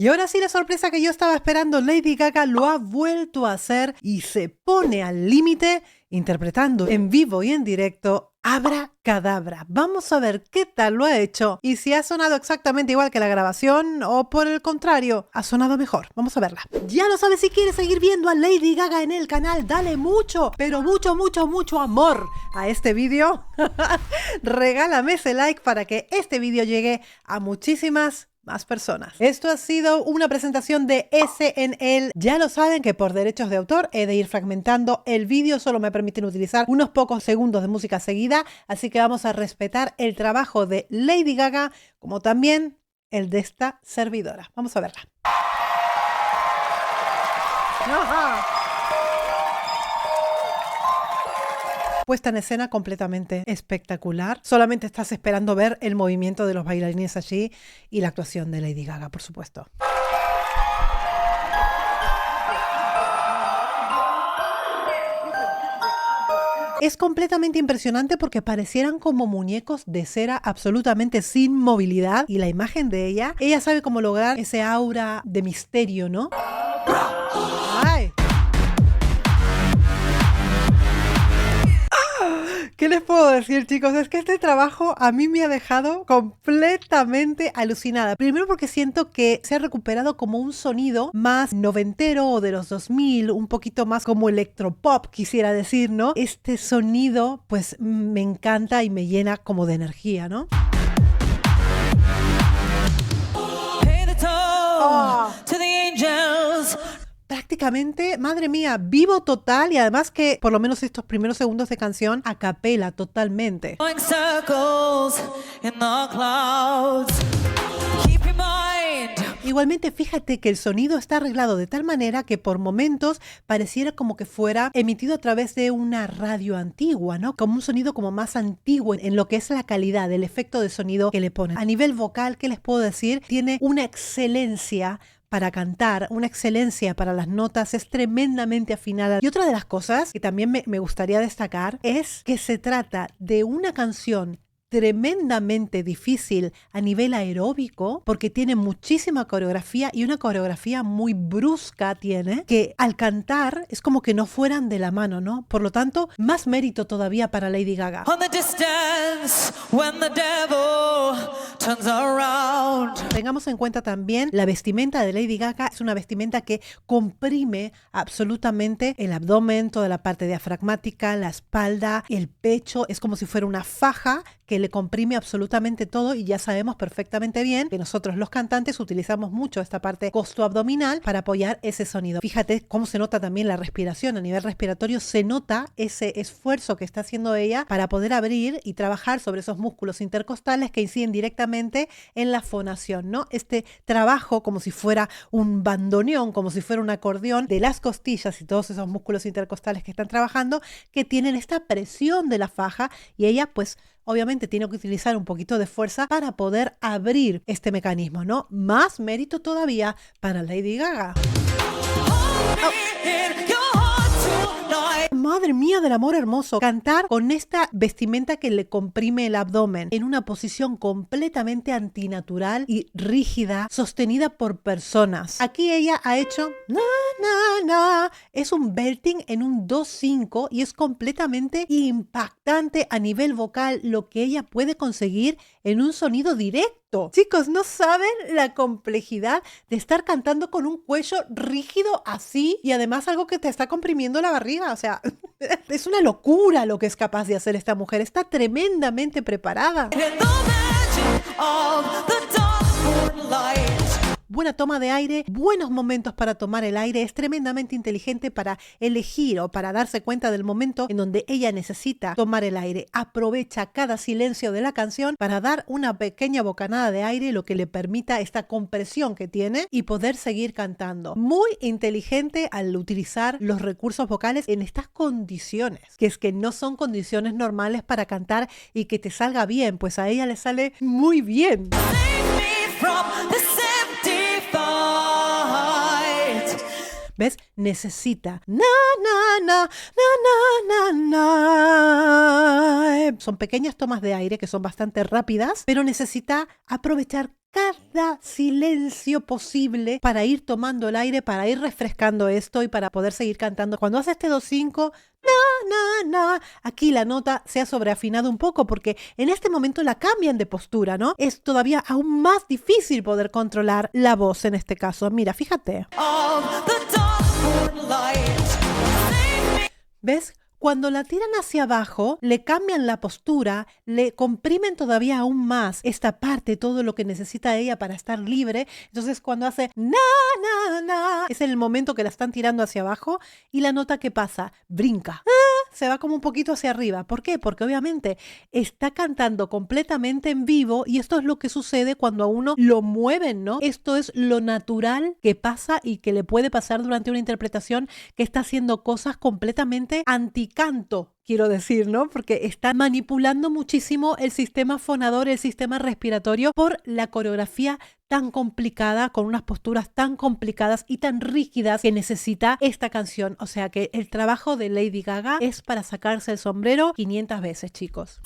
Y ahora sí, la sorpresa que yo estaba esperando, Lady Gaga lo ha vuelto a hacer y se pone al límite interpretando en vivo y en directo Abracadabra. Vamos a ver qué tal lo ha hecho y si ha sonado exactamente igual que la grabación o por el contrario, ha sonado mejor. Vamos a verla. Ya lo sabes, si quieres seguir viendo a Lady Gaga en el canal, dale mucho, pero mucho amor a este vídeo. Regálame ese like para que este vídeo llegue a muchísimas más personas. Esto ha sido una presentación de SNL. Ya lo saben que por derechos de autor he de ir fragmentando el vídeo, solo me permiten utilizar unos pocos segundos de música seguida, así que vamos a respetar el trabajo de Lady Gaga como también el de esta servidora. Vamos a verla. ¡Ajá! Puesta en escena completamente espectacular. Solamente estás esperando ver el movimiento de los bailarines allí y la actuación de Lady Gaga, por supuesto. Es completamente impresionante porque parecieran como muñecos de cera absolutamente sin movilidad y la imagen de ella sabe cómo lograr ese aura de misterio, ¿no? ¡Ay! ¿Qué les puedo decir, chicos? Es que este trabajo a mí me ha dejado completamente alucinada. Primero porque siento que se ha recuperado como un sonido más noventero o de los 2000, un poquito más como electropop, quisiera decir, ¿no? Este sonido, pues me encanta y me llena como de energía, ¿no? Prácticamente, madre mía, vivo total y además que por lo menos estos primeros segundos de canción a capela totalmente. Igualmente, fíjate que el sonido está arreglado de tal manera que por momentos pareciera como que fuera emitido a través de una radio antigua, ¿no? Como un sonido como más antiguo en lo que es la calidad del efecto de sonido que le ponen. A nivel vocal, ¿qué les puedo decir? Tiene una excelencia para cantar, una excelencia para las notas, es tremendamente afinada. Y otra de las cosas que también me gustaría destacar es que se trata de una canción tremendamente difícil a nivel aeróbico porque tiene muchísima coreografía y una coreografía muy brusca tiene, que al cantar es como que no fueran de la mano, ¿no? Por lo tanto, más mérito todavía para Lady Gaga. Tengamos en cuenta también la vestimenta de Lady Gaga, es una vestimenta que comprime absolutamente el abdomen, toda la parte diafragmática, la espalda, el pecho, es como si fuera una faja que le comprime absolutamente todo y ya sabemos perfectamente bien que nosotros los cantantes utilizamos mucho esta parte costoabdominal para apoyar ese sonido. Fíjate cómo se nota también la respiración a nivel respiratorio, se nota ese esfuerzo que está haciendo ella para poder abrir y trabajar sobre esos músculos intercostales que inciden directamente en la fonación, ¿no? Este trabajo como si fuera un bandoneón, como si fuera un acordeón de las costillas y todos esos músculos intercostales que están trabajando, que tienen esta presión de la faja y ella pues obviamente tiene que utilizar un poquito de fuerza para poder abrir este mecanismo, ¿no? Más mérito todavía para Lady Gaga. Madre mía del amor hermoso, cantar con esta vestimenta que le comprime el abdomen en una posición completamente antinatural y rígida, sostenida por personas. Aquí ella ha hecho es un belting en un 2/5 y es completamente impactante a nivel vocal lo que ella puede conseguir en un sonido directo. Chicos, no saben la complejidad de estar cantando con un cuello rígido así y además algo que te está comprimiendo la barriga. O sea, es una locura lo que es capaz de hacer esta mujer. Está tremendamente preparada. Buena toma de aire, buenos momentos para tomar el aire, es tremendamente inteligente para elegir o para darse cuenta del momento en donde ella necesita tomar el aire. Aprovecha cada silencio de la canción para dar una pequeña bocanada de aire, lo que le permita esta compresión que tiene y poder seguir cantando. Muy inteligente al utilizar los recursos vocales en estas condiciones, que es que no son condiciones normales para cantar y que te salga bien, pues a ella le sale muy bien. ¿Ves? Necesita na, na, na, na, na, na, na. Son pequeñas tomas de aire que son bastante rápidas, pero necesita aprovechar cada silencio posible para ir tomando el aire, para ir refrescando esto y para poder seguir cantando. Cuando hace este do-5, na, na, na, aquí la nota se ha sobreafinado un poco porque en este momento la cambian de postura, ¿no? Es todavía aún más difícil poder controlar la voz en este caso. Mira, fíjate. ¿Ves? Cuando la tiran hacia abajo, le cambian la postura, le comprimen todavía aún más esta parte, todo lo que necesita ella para estar libre. Entonces cuando hace na, na, na, es el momento que la están tirando hacia abajo y la nota que pasa, brinca. Se va como un poquito hacia arriba. ¿Por qué? Porque obviamente está cantando completamente en vivo y esto es lo que sucede cuando a uno lo mueven, ¿no? Esto es lo natural que pasa y que le puede pasar durante una interpretación que está haciendo cosas completamente anticanto. Quiero decir, ¿no? Porque está manipulando muchísimo el sistema fonador, el sistema respiratorio por la coreografía tan complicada, con unas posturas tan complicadas y tan rígidas que necesita esta canción. O sea que el trabajo de Lady Gaga es para sacarse el sombrero 500 veces, chicos.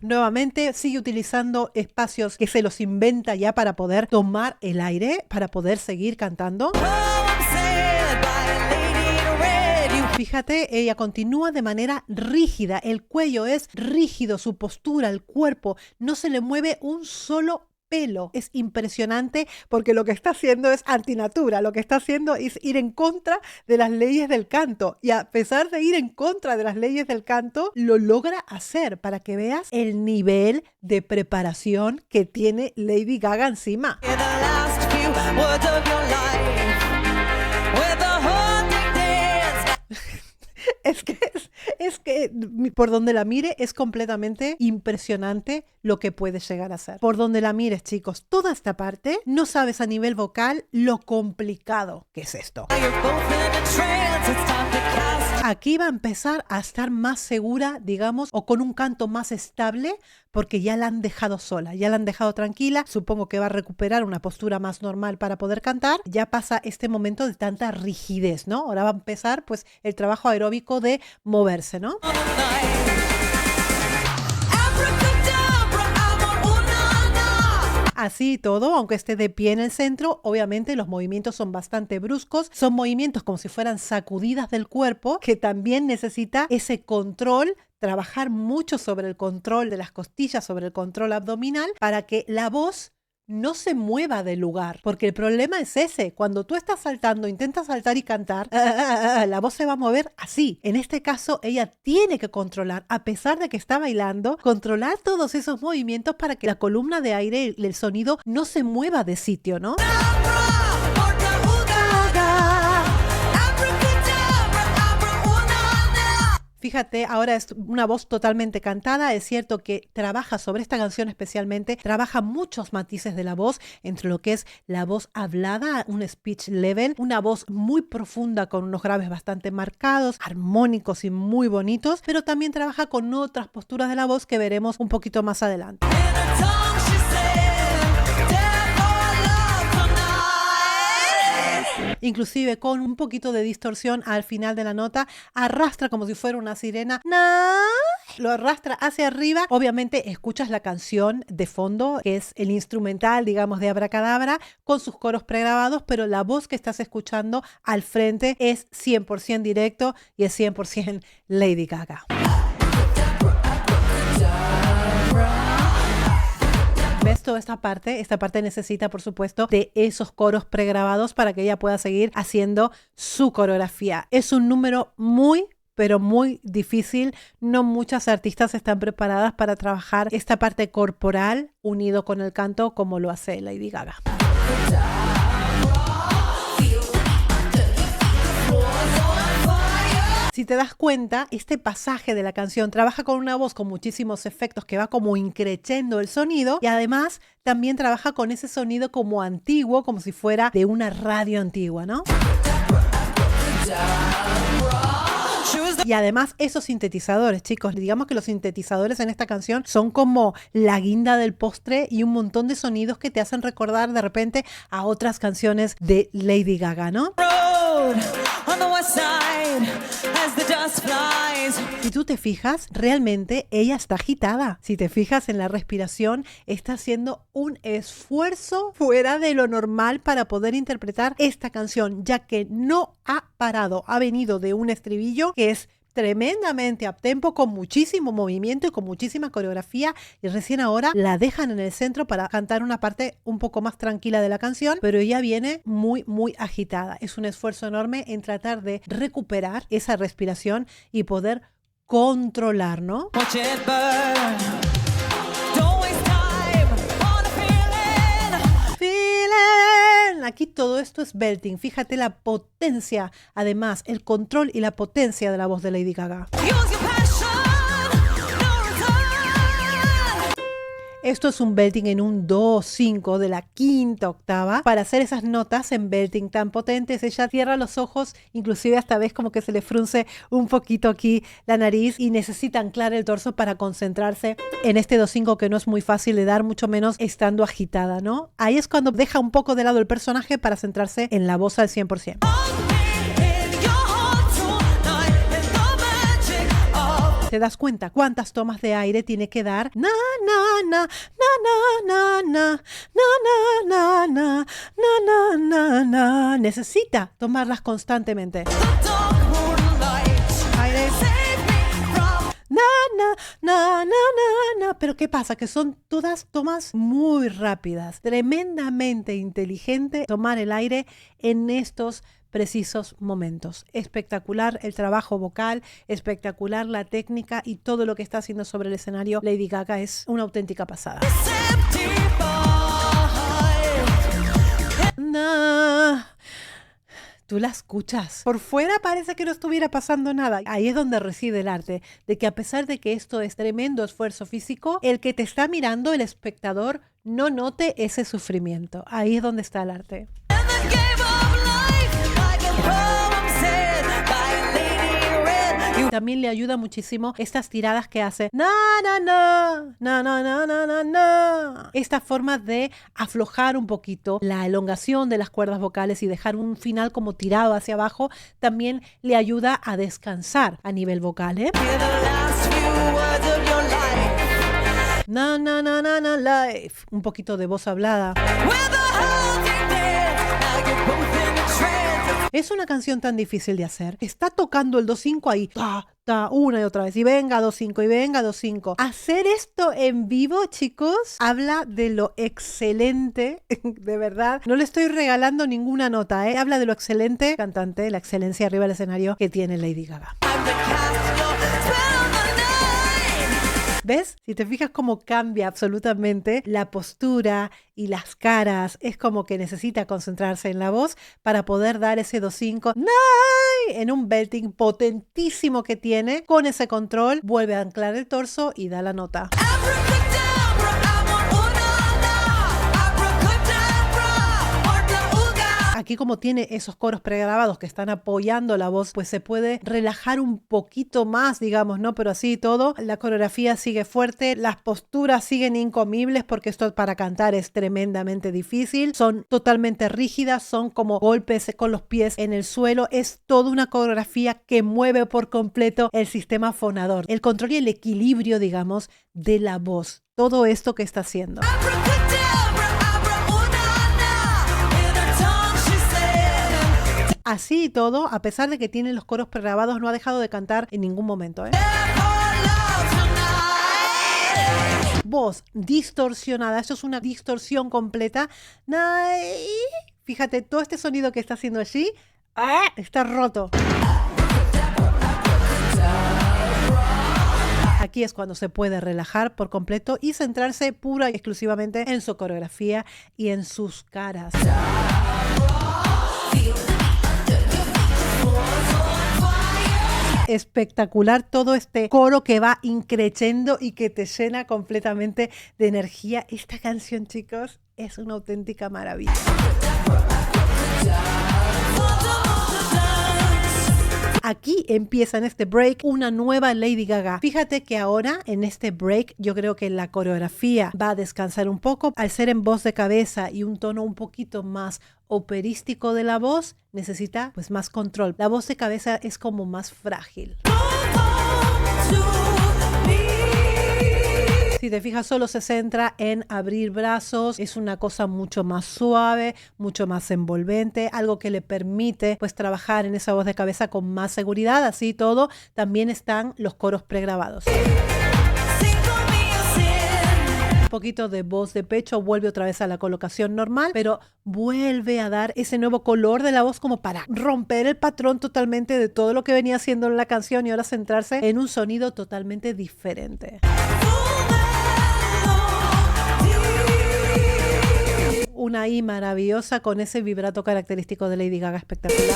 Nuevamente sigue utilizando espacios que se los inventa ya para poder tomar el aire, para poder seguir cantando. Fíjate, ella continúa de manera rígida, el cuello es rígido, su postura, el cuerpo, no se le mueve un solo pelo. Es impresionante porque lo que está haciendo es antinatura, lo que está haciendo es ir en contra de las leyes del canto y a pesar de ir en contra de las leyes del canto, lo logra hacer para que veas el nivel de preparación que tiene Lady Gaga encima. Es que por donde la mire es completamente impresionante lo que puede llegar a ser. Por donde la mires, chicos, toda esta parte, no sabes a nivel vocal lo complicado que es esto. Aquí va a empezar a estar más segura, digamos, o con un canto más estable, porque ya la han dejado sola, ya la han dejado tranquila. Supongo que va a recuperar una postura más normal para poder cantar. Ya pasa este momento de tanta rigidez, ¿no? Ahora va a empezar, pues, el trabajo aeróbico de moverse, ¿no? Así y todo, aunque esté de pie en el centro, obviamente los movimientos son bastante bruscos, son movimientos como si fueran sacudidas del cuerpo, que también necesita ese control, trabajar mucho sobre el control de las costillas, sobre el control abdominal, para que la voz no se mueva del lugar, porque el problema es ese, cuando tú estás saltando, intentas saltar y cantar, la voz se va a mover así. En este caso, ella tiene que controlar, a pesar de que está bailando, controlar todos esos movimientos para que la columna de aire, el sonido, no se mueva de sitio, ¿no? Fíjate, ahora es una voz totalmente cantada. Es cierto que trabaja sobre esta canción especialmente, trabaja muchos matices de la voz, entre lo que es la voz hablada, un speech level, una voz muy profunda con unos graves bastante marcados, armónicos y muy bonitos, pero también trabaja con otras posturas de la voz que veremos un poquito más adelante. Inclusive con un poquito de distorsión al final de la nota, arrastra como si fuera una sirena, lo arrastra hacia arriba. Obviamente escuchas la canción de fondo, que es el instrumental, digamos, de Abracadabra, con sus coros pregrabados, pero la voz que estás escuchando al frente es 100% directo y es 100% Lady Gaga. ¿Ves toda esta parte? Esta parte necesita, por supuesto, de esos coros pregrabados para que ella pueda seguir haciendo su coreografía. Es un número muy, pero muy difícil. No muchas artistas están preparadas para trabajar esta parte corporal unido con el canto como lo hace Lady Gaga. Si te das cuenta, este pasaje de la canción trabaja con una voz con muchísimos efectos que va como increciendo el sonido y además también trabaja con ese sonido como antiguo, como si fuera de una radio antigua, ¿no? Y además esos sintetizadores, chicos, digamos que los sintetizadores en esta canción son como la guinda del postre y un montón de sonidos que te hacen recordar de repente a otras canciones de Lady Gaga, ¿no? Si tú te fijas, realmente ella está agitada. Si te fijas en la respiración, está haciendo un esfuerzo fuera de lo normal para poder interpretar esta canción, ya que no ha parado, ha venido de un estribillo que es tremendamente uptempo, con muchísimo movimiento y con muchísima coreografía, y recién ahora la dejan en el centro para cantar una parte un poco más tranquila de la canción, pero ella viene muy agitada. Es un esfuerzo enorme en tratar de recuperar esa respiración y poder controlar, ¿no? Aquí todo esto es belting. Fíjate la potencia, además, el control y la potencia de la voz de Lady Gaga. Esto es un belting en un do-5 de la quinta octava. Para hacer esas notas en belting tan potentes, ella cierra los ojos, inclusive hasta ves como que se le frunce un poquito aquí la nariz y necesita anclar el torso para concentrarse en este do-5 que no es muy fácil de dar, mucho menos estando agitada, ¿no? Ahí es cuando deja un poco de lado el personaje para centrarse en la voz al 100%. ¿Te das cuenta cuántas tomas de aire tiene que dar? Na, na, na, na, na, na, na, na, na, na, na, na, na. Necesita tomarlas constantemente. Aire. Na, na, na, na, na, na. Pero ¿qué pasa? Que son todas tomas muy rápidas. Tremendamente inteligente tomar el aire en estos precisos momentos. Espectacular el trabajo vocal, espectacular la técnica y todo lo que está haciendo sobre el escenario Lady Gaga es una auténtica pasada. No. Tú la escuchas. Por fuera parece que no estuviera pasando nada. Ahí es donde reside el arte, de que a pesar de que esto es tremendo esfuerzo físico, el que te está mirando, el espectador, no note ese sufrimiento. Ahí es donde está el arte. También le ayuda muchísimo estas tiradas que hace na na na na na na na na na. Esta forma de aflojar un poquito la elongación de las cuerdas vocales y dejar un final como tirado hacia abajo también le ayuda a descansar a nivel vocal, ¿eh? Na na na na na life. Un poquito de voz hablada. Es una canción tan difícil de hacer. Está tocando el do-5 ahí, una y otra vez, y venga do-5, y venga do-5. Hacer esto en vivo, chicos, habla de lo excelente, de verdad. No le estoy regalando ninguna nota, ¿eh? Habla de lo excelente cantante, la excelencia arriba del escenario que tiene Lady Gaga. ¿Ves? Si te fijas cómo cambia absolutamente la postura y las caras, es como que necesita concentrarse en la voz para poder dar ese do-5 en un belting potentísimo que tiene. Con ese control vuelve a anclar el torso y da la nota. Aquí como tiene esos coros pregrabados que están apoyando la voz, pues se puede relajar un poquito más, digamos, ¿no? Pero así todo, la coreografía sigue fuerte, las posturas siguen incomibles porque esto para cantar es tremendamente difícil, son totalmente rígidas, son como golpes con los pies en el suelo, es toda una coreografía que mueve por completo el sistema fonador, el control y el equilibrio, digamos, de la voz, todo esto que está haciendo. Así y todo, a pesar de que tiene los coros pregrabados, no ha dejado de cantar en ningún momento, ¿eh? Voz distorsionada, esto es una distorsión completa. Fíjate, todo este sonido que está haciendo allí, está roto. Aquí es cuando se puede relajar por completo y centrarse pura y exclusivamente en su coreografía y en sus caras. Espectacular todo este coro que va increciendo y que te llena completamente de energía. Esta canción, chicos, es una auténtica maravilla. aquí empieza en este break una nueva Lady Gaga. Fíjate que ahora en este break yo creo que la coreografía va a descansar un poco. Al ser en voz de cabeza y un tono un poquito más operístico de la voz, necesita pues más control. La voz de cabeza es como más frágil. Si te fijas, solo se centra en abrir brazos, es una cosa mucho más suave, mucho más envolvente, algo que le permite pues trabajar en esa voz de cabeza con más seguridad. Así todo, también están los coros pregrabados. Un poquito de voz de pecho, vuelve otra vez a la colocación normal, pero vuelve a dar ese nuevo color de la voz como para romper el patrón totalmente de todo lo que venía haciendo en la canción y ahora centrarse en un sonido totalmente diferente. Una I maravillosa con ese vibrato característico de Lady Gaga espectacular.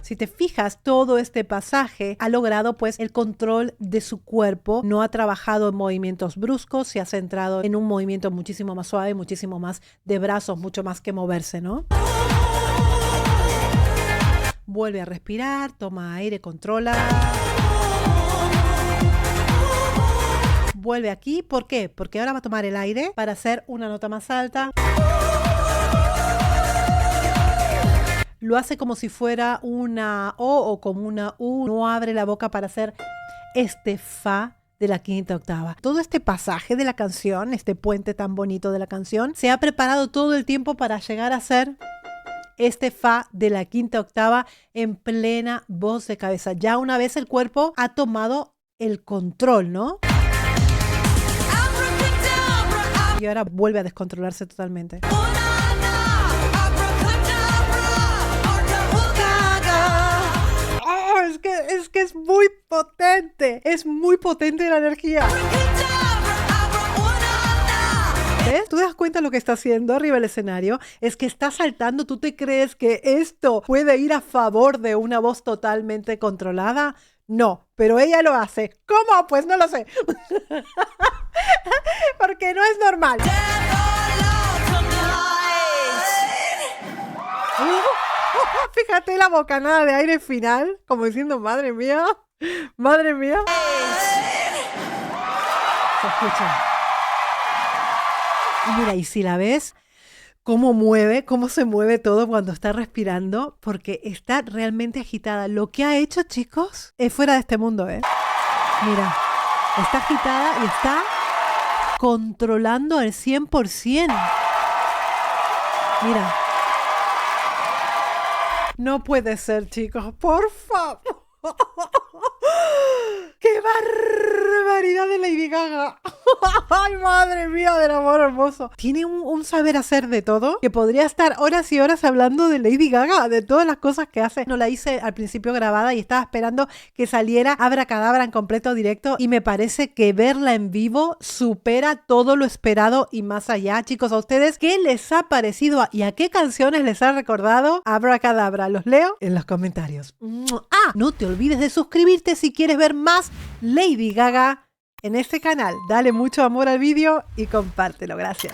Si te fijas, todo este pasaje ha logrado pues el control de su cuerpo, no ha trabajado en movimientos bruscos, se ha centrado en un movimiento muchísimo más suave, muchísimo más de brazos, mucho más que moverse, ¿no? Vuelve a respirar, toma aire, controla. Vuelve aquí, ¿por qué? Porque ahora va a tomar el aire para hacer una nota más alta. Lo hace como si fuera una O o como una U. No abre la boca para hacer este Fa de la quinta octava. Todo este pasaje de la canción, este puente tan bonito de la canción, se ha preparado todo el tiempo para llegar a ser este Fa de la quinta octava en plena voz de cabeza. Ya una vez el cuerpo ha tomado el control, ¿no? Y ahora vuelve a descontrolarse totalmente. Es que es muy potente la energía. ¿Ves? ¿Tú te das cuenta de lo que está haciendo arriba del escenario? Es que está saltando. ¿Tú te crees que esto puede ir a favor de una voz totalmente controlada? No, pero ella lo hace. ¿Cómo? Pues no lo sé. Porque no es normal. Fíjate la bocanada de aire final, como diciendo, madre mía, madre mía. Se escucha. Y mira, y si la ves, cómo se mueve todo cuando está respirando, porque está realmente agitada. Lo que ha hecho, chicos, es fuera de este mundo, ¿eh? Mira, está agitada y está controlando al 100%. Mira. No puede ser, chicos, por favor. ¡Qué barbaridad de Lady Gaga! ¡Ay, madre mía del amor hermoso! Tiene un saber hacer de todo que podría estar horas y horas hablando de Lady Gaga, de todas las cosas que hace. No la hice al principio grabada y estaba esperando que saliera Abracadabra en completo directo y me parece que verla en vivo supera todo lo esperado y más allá. Chicos, ¿a ustedes qué les ha parecido y a qué canciones les ha recordado Abracadabra? Los leo en los comentarios. No te olvides de suscribirte si quieres ver más Lady Gaga en este canal. Dale mucho amor al vídeo y compártelo. Gracias.